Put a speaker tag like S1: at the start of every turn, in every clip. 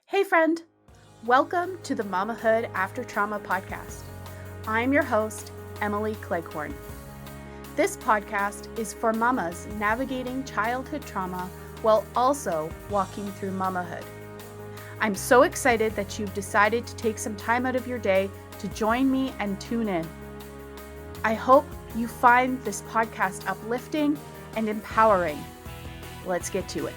S1: Hey friend, welcome to the Mamahood After Trauma podcast. I'm your host, Emily Cleghorn. This podcast is for mamas navigating childhood trauma while also walking through mamahood. I'm so excited that you've decided to take some time out of your day to join me and tune in. I hope you find this podcast uplifting and empowering. Let's get to it.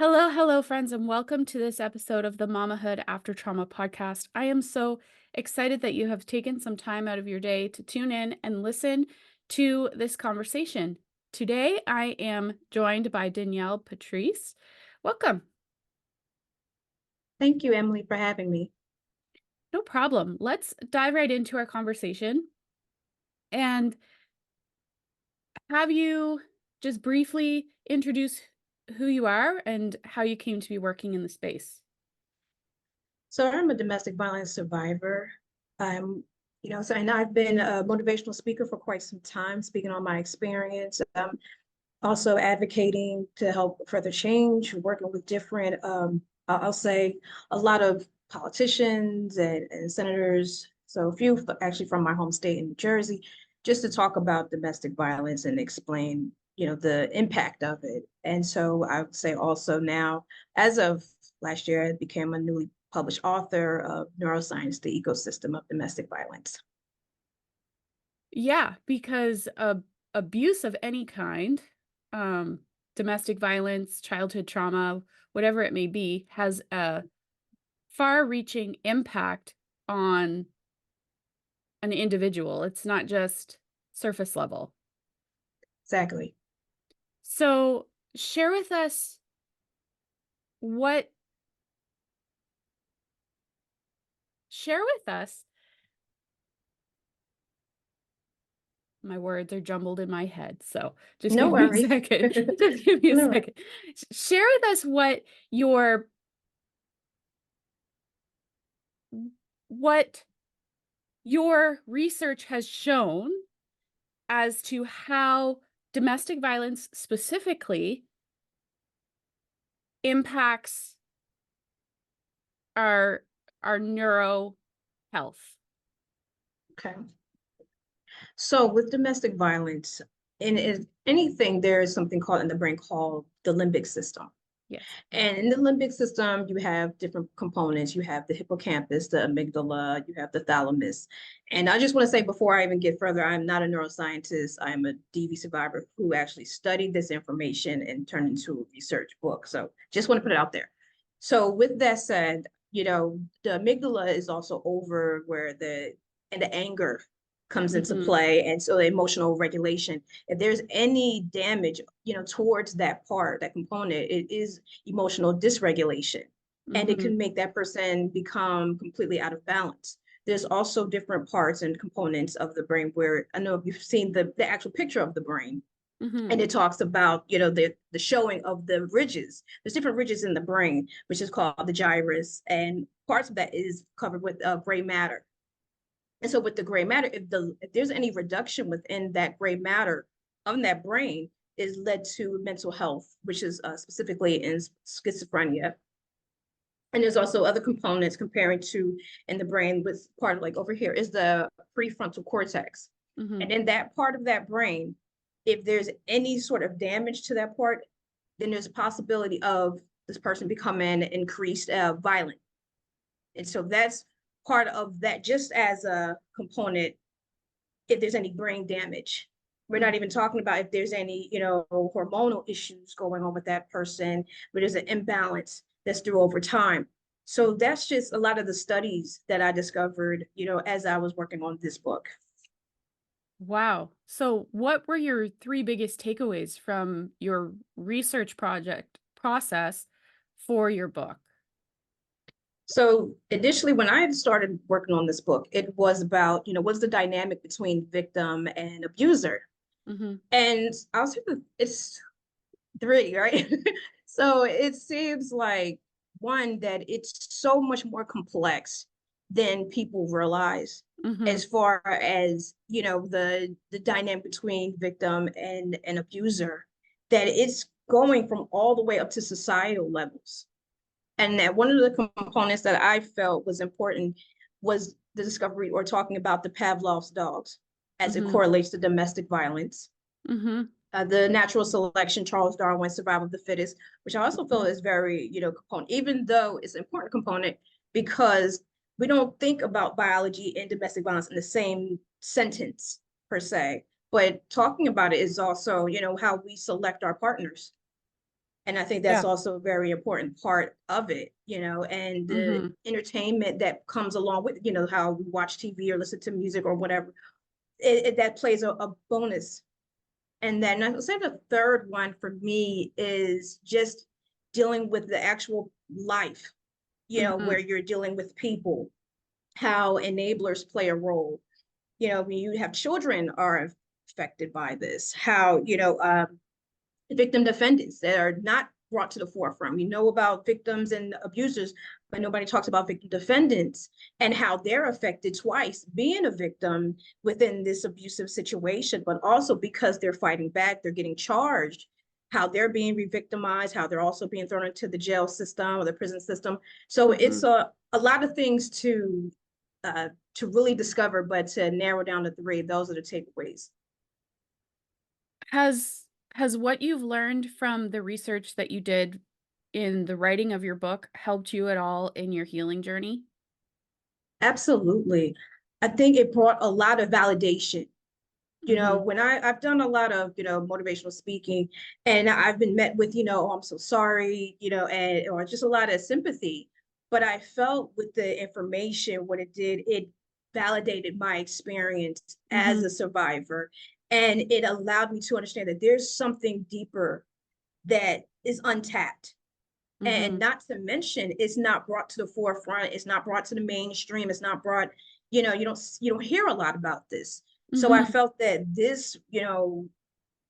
S1: Hello, friends, and welcome to this episode of the Mamahood After Trauma podcast. I am so excited that you have taken some time out of your day to tune in and listen to this conversation. Today, I am joined by Danielle Patrice. Welcome.
S2: Thank you, Emily, for having me.
S1: No problem. Let's dive right into our conversation and have you just briefly introduce who you are and how you came to be working in the space.
S2: So I'm a domestic violence survivor. And I've been a motivational speaker for quite some time, speaking on my experience. Also advocating to help further change, working with different, I'll say a lot of politicians and senators. So a few actually from my home state in New Jersey, just to talk about domestic violence and explain, the impact of it. And so I would say also now, as of last year, I became a newly published author of Neuroscience, the ecosystem of domestic violence.
S1: Yeah, because abuse of any kind, domestic violence, childhood trauma, whatever it may be, has a far-reaching impact on an individual. It's not just surface level.
S2: Exactly.
S1: So share with us what my words are jumbled in my head, so just
S2: No
S1: give
S2: worries.
S1: me a second. Just give me a
S2: No
S1: second. Share with us what your research has shown as to how domestic violence specifically impacts our neuro health.
S2: Okay. So with domestic violence, in anything, there is something called in the brain called the limbic system.
S1: Yes.
S2: And in the limbic system, you have different components. You have the hippocampus, the amygdala, you have the thalamus. And I just want to say before I even get further, I'm not a neuroscientist. I'm a DV survivor who actually studied this information and turned into a research book. So just want to put it out there. So with that said, the amygdala is also over where the anger comes into play, and so the emotional regulation. If there's any damage towards that part, that component, it is emotional dysregulation, and it can make that person become completely out of balance. There's also different parts and components of the brain where I know you've seen the actual picture of the brain, and it talks about the showing of the ridges. There's different ridges in the brain, which is called the gyrus, and parts of that is covered with gray matter. And so with the gray matter, if there's any reduction within that gray matter of that brain, is led to mental health, which is specifically in schizophrenia. And there's also other components comparing to in the brain with part of, like over here is the prefrontal cortex. And in that part of that brain, if there's any sort of damage to that part, then there's a possibility of this person becoming increased violent. And so that's part of that, just as a component. If there's any brain damage, we're not even talking about if there's any hormonal issues going on with that person, but there's an imbalance that's through over time. So that's just a lot of the studies that I discovered as I was working on this book.
S1: Wow. So what were your three biggest takeaways from your research process for your book?
S2: So initially, when I started working on this book, it was about, what's the dynamic between victim and abuser? And I'll say that it's three, right? So it seems like one, that it's so much more complex than people realize as far as, the dynamic between victim and abuser. that it's going from all the way up to societal levels. And that one of the components that I felt was important was the discovery or talking about the Pavlov's dogs as it correlates to domestic violence. The natural selection, Charles Darwin's survival of the fittest, which I also feel is very, component, even though it's an important component because we don't think about biology and domestic violence in the same sentence per se. But talking about it is also, how we select our partners. And I think that's also a very important part of it, and the entertainment that comes along with, how we watch TV or listen to music or whatever, that plays a bonus. And then I would say the third one for me is just dealing with the actual life, where you're dealing with people, how enablers play a role. When you have children are affected by this, how, victim defendants that are not brought to the forefront. We know about victims and abusers, but nobody talks about victim defendants and how they're affected twice, being a victim within this abusive situation, but also because they're fighting back, they're getting charged, how they're being re-victimized, how they're also being thrown into the jail system or the prison system. So it's a lot of things to really discover, but to narrow down to three, those are the takeaways.
S1: Has what you've learned from the research that you did in the writing of your book helped you at all in your healing journey?
S2: Absolutely. I think it brought a lot of validation. When I've done a lot of, motivational speaking and I've been met with, oh, I'm so sorry, and or just a lot of sympathy. But I felt with the information, what it did, it validated my experience as a survivor. And it allowed me to understand that there's something deeper that is untapped. And not to mention, it's not brought to the forefront. It's not brought to the mainstream. It's not brought, you don't hear a lot about this. So I felt that this,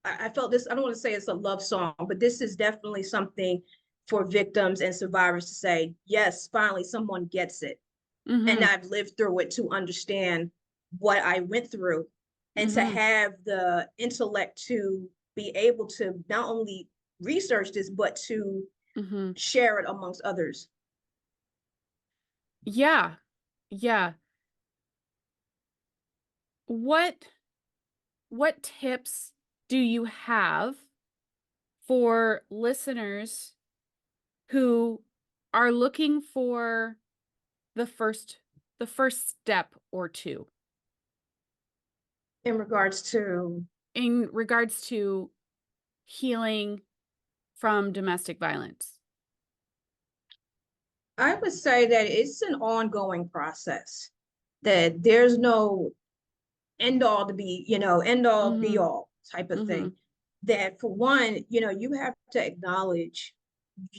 S2: I felt this, I don't want to say it's a love song, but this is definitely something for victims and survivors to say, yes, finally someone gets it. And I've lived through it to understand what I went through and to have the intellect to be able to not only research this, but to share it amongst others.
S1: Yeah. What tips do you have for listeners who are looking for the first step or two
S2: In regards to
S1: healing from domestic violence?
S2: I would say that it's an ongoing process, that there's no end all to be, end all be all type of thing. That for one, you have to acknowledge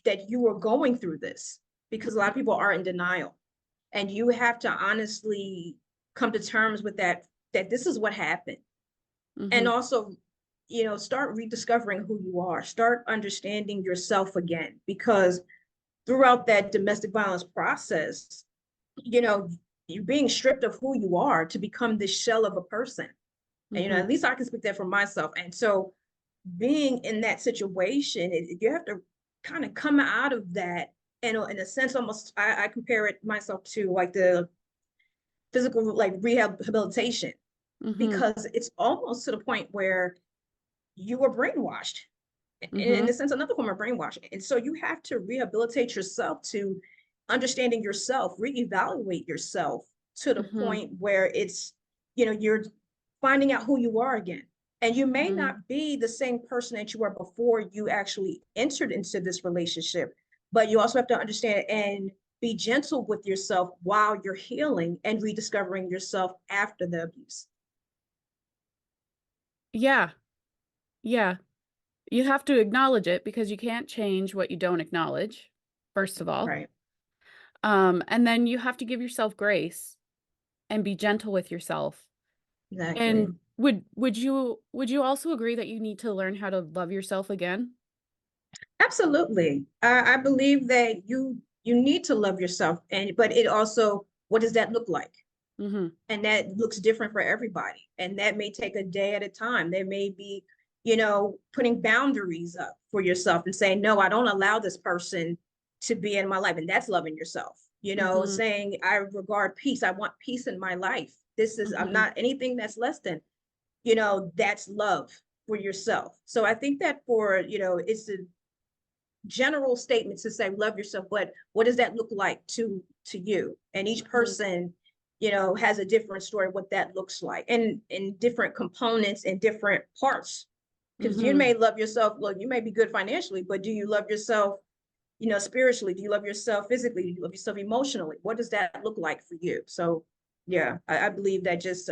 S2: that you are going through this because a lot of people are in denial. And you have to honestly come to terms with that this is what happened. And also, start rediscovering who you are, start understanding yourself again, because throughout that domestic violence process, you're being stripped of who you are to become this shell of a person. And, at least I can speak that for myself. And so being in that situation, you have to kind of come out of that. And in a sense, almost, I compare it myself to like the physical, like rehabilitation, because it's almost to the point where you were brainwashed. In a sense, another form of brainwashing. And so you have to rehabilitate yourself to understanding yourself, reevaluate yourself to the point where it's, you're finding out who you are again. And you may not be the same person that you were before you actually entered into this relationship, but you also have to understand and be gentle with yourself while you're healing and rediscovering yourself after the abuse.
S1: Yeah. You have to acknowledge it because you can't change what you don't acknowledge, first of all.
S2: Right.
S1: And then you have to give yourself grace and be gentle with yourself.
S2: Exactly.
S1: And would you also agree that you need to learn how to love yourself again?
S2: Absolutely. I believe that you need to love yourself, but it also, what does that look like? And that looks different for everybody. And that may take a day at a time. There may be, putting boundaries up for yourself and saying, no, I don't allow this person to be in my life. And that's loving yourself,
S1: Mm-hmm.
S2: saying, I regard peace. I want peace in my life. I'm
S1: Mm-hmm.
S2: not anything that's less than, that's love for yourself. So I think that it's a general statement to say love yourself, but what does that look like to you? And each
S1: Mm-hmm.
S2: person, has a different story of what that looks like, and in different components and different parts. Because you
S1: Mm-hmm.
S2: may love yourself, look, you may be good financially, but do you love yourself, spiritually? Do you love yourself physically? Do you love yourself emotionally? What does that look like for you? So yeah, I believe that just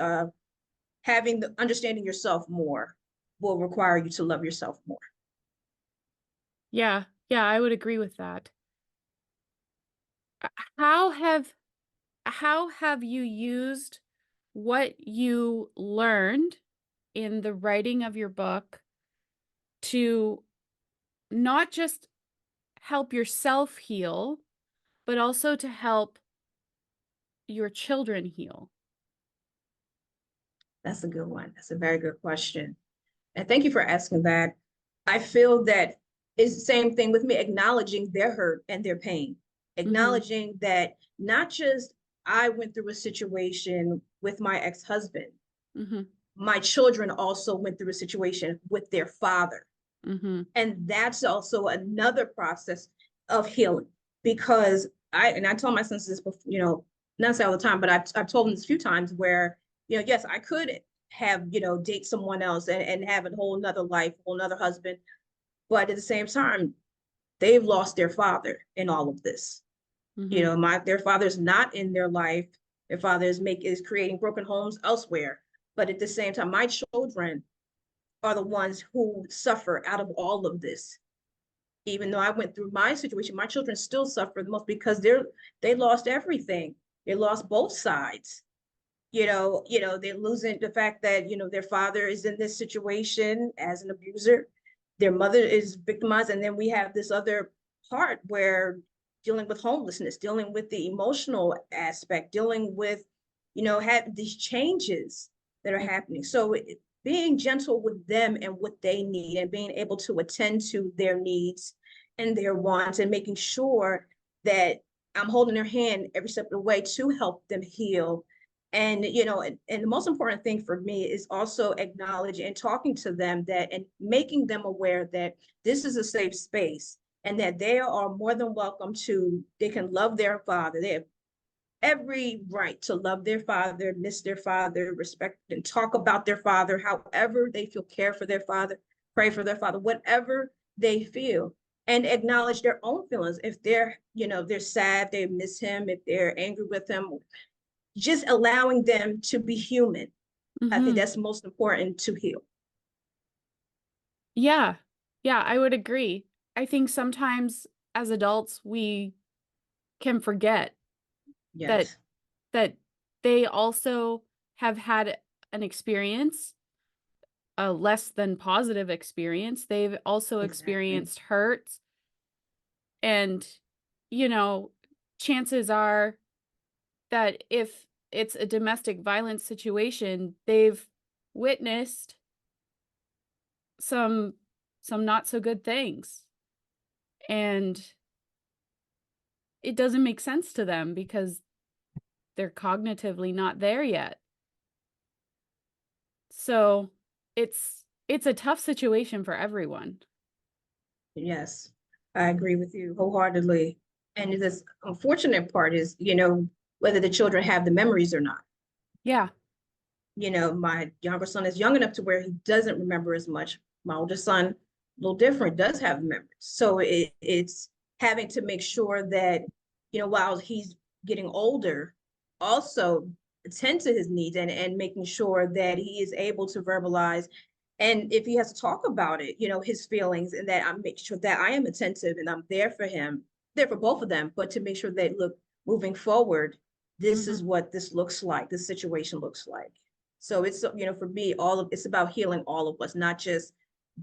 S2: having the understanding yourself more will require you to love yourself more.
S1: Yeah. Yeah, I would agree with that. How have how have you used what you learned in the writing of your book to not just help yourself heal, but also to help your children heal?
S2: That's a good one. That's a very good question. And thank you for asking that. I feel that it's the same thing with me, acknowledging their hurt and their pain,
S1: Mm-hmm.
S2: acknowledging that not just I went through a situation with my ex-husband,
S1: Mm-hmm.
S2: my children also went through a situation with their father.
S1: Mm-hmm.
S2: And that's also another process of healing, because I told my sons this before, not say all the time, but I've told them this a few times where, yes, I could have, date someone else and have a whole nother life, a whole nother husband. But at the same time, they've lost their father in all of this.
S1: Mm-hmm.
S2: Their father's not in their life. Their father is creating broken homes elsewhere. But at the same time, my children are the ones who suffer out of all of this. Even though I went through my situation, my children still suffer the most because they lost everything. They lost both sides. They're losing the fact that, their father is in this situation as an abuser. Their mother is victimized. And then we have this other part where dealing with homelessness, dealing with the emotional aspect, dealing with, have these changes that are happening. So being gentle with them and what they need, and being able to attend to their needs and their wants, and making sure that I'm holding their hand every step of the way to help them heal. And and the most important thing for me is also acknowledging and talking to them, that and making them aware that this is a safe space, and that they are more than welcome to, they can love their father. They have every right to love their father, miss their father, respect and talk about their father, however they feel, care for their father, pray for their father, whatever they feel, and acknowledge their own feelings. If they're, they're sad, they miss him, if they're angry with him, just allowing them to be human. I think
S1: Mm-hmm.
S2: that's most important to heal.
S1: Yeah. Yeah, I would agree. I think sometimes as adults we can forget that
S2: Yes,
S1: that they also have had an experience, a less than positive experience. They've also
S2: exactly.
S1: experienced hurt, and you know, chances are that if it's a domestic violence situation, they've witnessed some not so good things, and it doesn't make sense to them because they're cognitively not there yet. So it's a tough situation for everyone.
S2: Yes, I agree with you wholeheartedly. And this unfortunate part is, whether the children have the memories or not.
S1: Yeah.
S2: My younger son is young enough to where he doesn't remember as much. My older son, a little different, does have memories. So it's having to make sure that, while he's getting older, also attend to his needs, and making sure that he is able to verbalize. And if he has to talk about it, his feelings, and that I make sure that I am attentive and I'm there for him, there for both of them, but to make sure that, look, moving forward, this
S1: Mhm.
S2: is what this looks like, this situation looks like. So it's, for me, it's about healing all of us, not just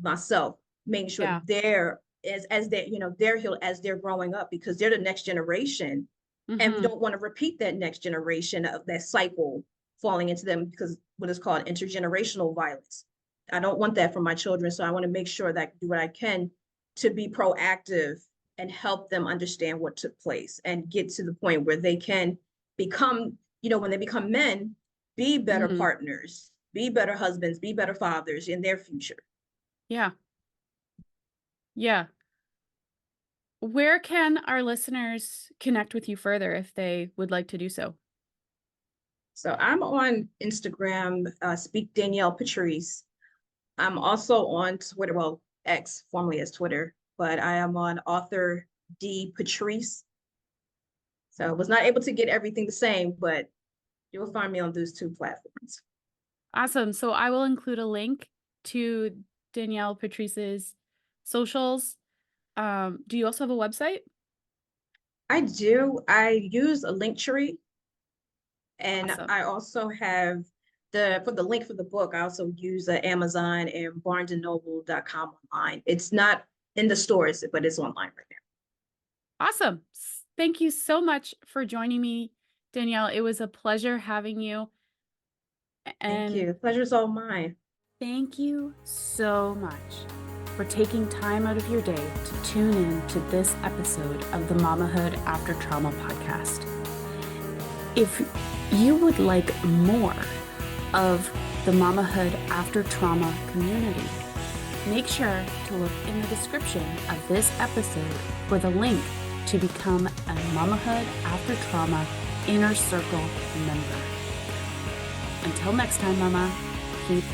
S2: myself, making sure
S1: Yeah.
S2: they're as they, they're healed as they're growing up, because they're the next generation. And we
S1: Mhm.
S2: don't want to repeat that next generation of that cycle falling into them, because what is called intergenerational violence. I don't want that for my children. So I want to make sure that I do what I can to be proactive and help them understand what took place and get to the point where they can become, when they become men, be better
S1: Mhm.
S2: partners, be better husbands, be better fathers in their future.
S1: Yeah. Yeah. Where can our listeners connect with you further if they would like to do so?
S2: So I'm on Instagram, Speak Danielle Patrice. I'm also on Twitter, well, X, formerly as Twitter, but I am on author D Patrice. So I was not able to get everything the same, but you'll find me on those two platforms.
S1: Awesome. So I will include a link to Danielle Patrice's socials. Do you also have a website?
S2: I do. I use a link tree, and
S1: Awesome.
S2: I also have for the link for the book, I also use Amazon and barnesandnoble.com online. It's not in the stores, but it's online right now.
S1: Awesome. Thank you so much for joining me, Danielle. It was a pleasure having you.
S2: Thank
S1: And
S2: you. The pleasure's all mine.
S1: thank you so much for taking time out of your day to tune in to this episode of the Mamahood After Trauma podcast. If you would like more of the Mamahood After Trauma community, make sure to look in the description of this episode for the link to become a Mamahood After Trauma Inner Circle member. Until next time, Mama, keep